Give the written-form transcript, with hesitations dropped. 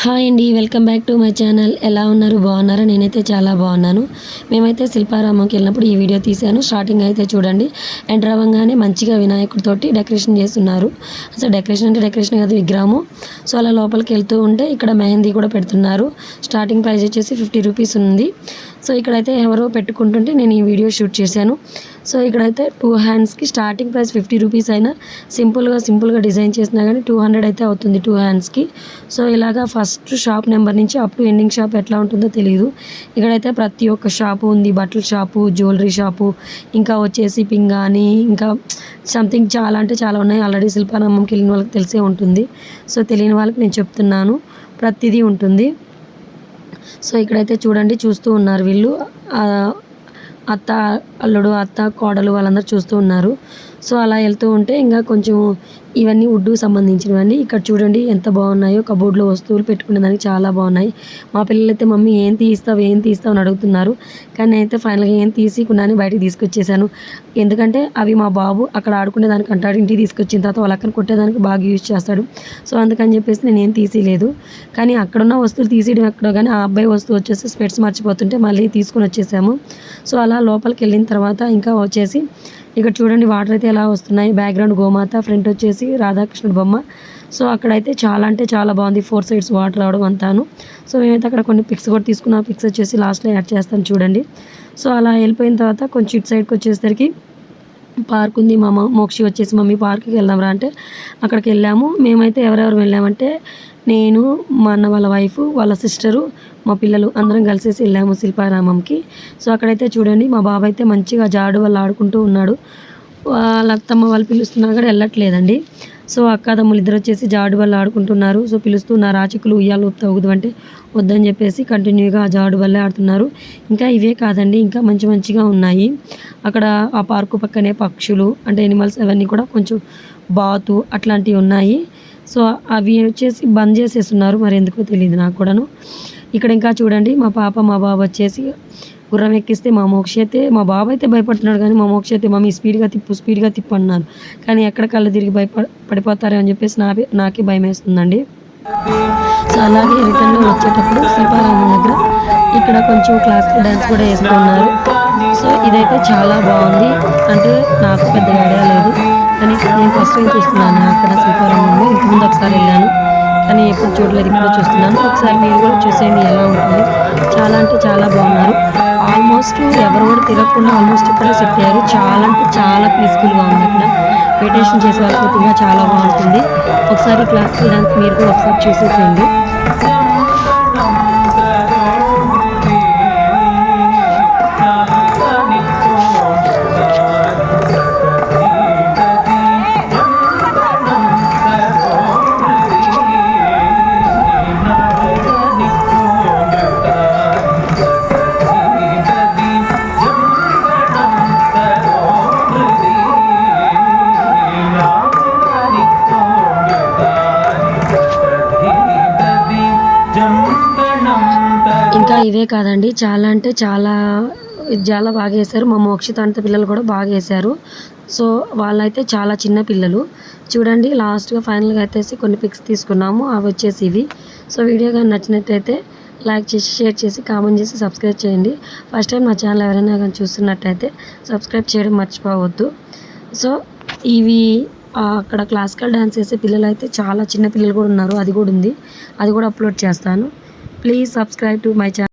Hi అండి, welcome back to my channel. ఎలా ఉన్నారు? బాగున్నారా? నేనైతే చాలా బాగున్నాను. మేమైతే శిల్పారామంకి వెళ్ళినప్పుడు ఈ వీడియో తీశాను. స్టార్టింగ్ అయితే చూడండి, ఎంటర్ అవ్వగానే మంచిగా వినాయకుడితోటి డెకరేషన్ చేస్తున్నారు. అసలు డెకరేషన్ అంటే డెకరేషన్ కాదు, విగ్రహము. సో అలా లోపలికి వెళ్తూ ఉంటే ఇక్కడ మెహందీ కూడా పెడుతున్నారు. స్టార్టింగ్ ప్రైస్ వచ్చేసి 50 రూపీస్ ఉంది. సో ఇక్కడైతే ఎవరో పెట్టుకుంటుంటే నేను ఈ వీడియో షూట్ చేశాను. సో ఇక్కడైతే 2 హ్యాండ్స్కి స్టార్టింగ్ ప్రైస్ 50 రూపీస్ అయినా సింపుల్గా డిజైన్ చేసినా కానీ 200 అయితే అవుతుంది 2 హ్యాండ్స్కి. సో ఇలాగా ఫస్ట్ షాప్ నెంబర్ నుంచి అప్ టు ఎండింగ్ షాప్ ఎట్లా ఉంటుందో తెలియదు. ఇక్కడైతే ప్రతి ఒక్క షాపు ఉంది. బట్టల షాపు, జ్యువెలరీ షాపు, ఇంకా వచ్చేసి పింగాణి, ఇంకా సంథింగ్ చాలా అంటే చాలా ఉన్నాయి. ఆల్రెడీ శిల్పారామంకి వెళ్ళిన వాళ్ళకి తెలిసే ఉంటుంది. సో తెలియని వాళ్ళకి నేను చెప్తున్నాను, ప్రతిదీ ఉంటుంది. సో ఇక్కడైతే చూడండి, చూస్తూ ఉన్నారు వీళ్ళు, అత్త అల్లుడు, అత్త కోడలు వాళ్ళందరూ చూస్తూ ఉన్నారు. సో అలా వెళ్తూ ఉంటే ఇంకా కొంచెం ఇవన్నీ వుడ్కు సంబంధించినవన్నీ ఇక్కడ చూడండి ఎంత బాగున్నాయో. కబోర్డ్లో వస్తువులు పెట్టుకునే దానికి చాలా బాగున్నాయి. మా పిల్లలైతే మమ్మీ ఏం తీస్తావు అని అడుగుతున్నారు. కానీ నేనైతే ఫైనల్గా ఏం తీసికుండానే బయటికి తీసుకొచ్చేసాను. ఎందుకంటే అవి మా బాబు అక్కడ ఆడుకునే దానికి అంటాడు, ఇంటికి తీసుకొచ్చిన తర్వాత వాళ్ళ అక్కని కొట్టేదానికి బాగా యూజ్ చేస్తాడు. సో అందుకని చెప్పేసి నేను ఏం తీసిలేదు. కానీ అక్కడున్న వస్తువులు తీసేయడం ఎక్కడో, కానీ ఆ అబ్బాయి వస్తువు వచ్చేసి స్పెట్స్ మర్చిపోతుంటే మళ్ళీ తీసుకొని వచ్చేసాము. సో అలా లోపలికి వెళ్ళిన తర్వాత ఇంకా వచ్చేసి ఇక్కడ చూడండి వాటర్ అయితే ఎలా వస్తున్నాయి. బ్యాక్గ్రౌండ్ గోమాత, ఫ్రంట్ వచ్చేసి రాధాకృష్ణుడు బొమ్మ. సో అక్కడైతే చాలా అంటే చాలా బాగుంది. 4 సైడ్స్ వాటర్ రావడం అంతాను. సో మేమైతే అక్కడ కొన్ని పిక్స్ కూడా తీసుకున్నాం. పిక్స్ వచ్చేసి లాస్ట్లో యాడ్ చేస్తాను చూడండి. సో అలా వెళ్ళిపోయిన తర్వాత కొంచెం ఇటు సైడ్కి వచ్చేసరికి పార్క్ ఉంది. మా మోక్షి వచ్చేసి మమ్మీ పార్క్కి వెళ్దాంరా అంటే అక్కడికి వెళ్ళాము. మేమైతే ఎవరెవరు వెళ్ళామంటే నేను, మా అన్న వాళ్ళ వైఫ్, వాళ్ళ సిస్టరు, మా పిల్లలు అందరం కలిసేసి వెళ్ళాము శిల్పారామంకి. సో అక్కడైతే చూడండి మా బాబు అయితే మంచిగా జాడు వాళ్ళు ఆడుకుంటూ ఉన్నాడు. వాళ్ళ అత్తమ్మ వాళ్ళు పిలుస్తున్నా కూడా వెళ్ళట్లేదండి. సో అక్కాదమ్ములు ఇద్దరు వచ్చేసి జాడు వాళ్ళు ఆడుకుంటున్నారు. సో పిలుస్తున్నారు, ఆచికులు ఉయ్యాలు ఊపుతావుదు అంటే వద్దని చెప్పేసి కంటిన్యూగా ఆ జాడు వల్లే ఆడుతున్నారు. ఇంకా ఇవే కాదండి, ఇంకా మంచిగా ఉన్నాయి. అక్కడ ఆ పార్కు పక్కనే పక్షులు అంటే ఎనిమల్స్ అవన్నీ కూడా కొంచెం బాతు అట్లాంటివి ఉన్నాయి. సో అవి వచ్చేసి బంద్ చేసేస్తున్నారు, మరి ఎందుకో తెలియదు నాకు కూడాను. ఇక్కడ ఇంకా చూడండి మా పాప మా బాబు వచ్చేసి గుర్రం ఎక్కిస్తే మా మా బాబు అయితే భయపడుతున్నాడు, కానీ మా మోక్ష అయితే మమ్మీ స్పీడ్గా తిప్పు అన్నారు. కానీ ఎక్కడ కళ్ళు తిరిగి పడిపోతారో అని చెప్పేసి నాకే భయం వేస్తుందండి. సో అలాగే రిటర్న్లో వచ్చేటప్పుడు శిల్పారామం దగ్గర ఇక్కడ కొంచెం క్లాసికల్ డ్యాన్స్ కూడా వేసుకున్నారు. సో ఇదైతే చాలా బాగుంది. అంటే నాకు పెద్దగా ఐడియా లేదు, కానీ నేను ఫస్ట్ టైం చూస్తున్నాను అక్కడ శిల్పారామంలో. ఇంతకుముందు ఒకసారి వెళ్ళాను కానీ ఎప్పుడు చూడలేదు, ఇప్పుడు చూస్తున్నాను. ఒకసారి మీరు కూడా చూసేయండి ఎలా ఉంటుంది. చాలా అంటే చాలా బాగున్నారు. ఆల్మోస్ట్ ఎవరు కూడా తిరగకుండా ఆల్మోస్ట్ ఇక్కడే సెట్ అయ్యారు. చాలా అంటే చాలా పీస్ఫుల్గా ఉంది. అక్కడ మెడిటేషన్ చేసే వాళ్ళకి ఇంకా చాలా బాగుంటుంది. ఒకసారి క్లాసికల్ డాన్స్ మీరు కూడా ఒకసారి చూసేసేయండి. ఇంకా ఇవే కాదండి, చాలా అంటే చాలా బాగా వేశారు. మా మోక్షిత అంత పిల్లలు కూడా బాగా వేశారు. సో వాళ్ళైతే చాలా చిన్న పిల్లలు. చూడండి లాస్ట్గా ఫైనల్గా అయితే కొన్ని పిక్స్ తీసుకున్నాము, అవి వచ్చేసి ఇవి. సో వీడియో కానీ నచ్చినట్టయితే లైక్ చేసి, షేర్ చేసి, కామెంట్ చేసి, సబ్స్క్రైబ్ చేయండి. ఫస్ట్ టైం మా ఛానల్ ఎవరైనా కానీ చూస్తున్నట్టయితే సబ్స్క్రైబ్ చేయడం మర్చిపోవద్దు. సో ఇవి అక్కడ క్లాసికల్ డ్యాన్స్ చేసే పిల్లలు అయితే చాలా చిన్న పిల్లలు కూడా ఉన్నారు, అది కూడా ఉంది. అది కూడా అప్లోడ్ చేస్తాను. Please subscribe to my channel.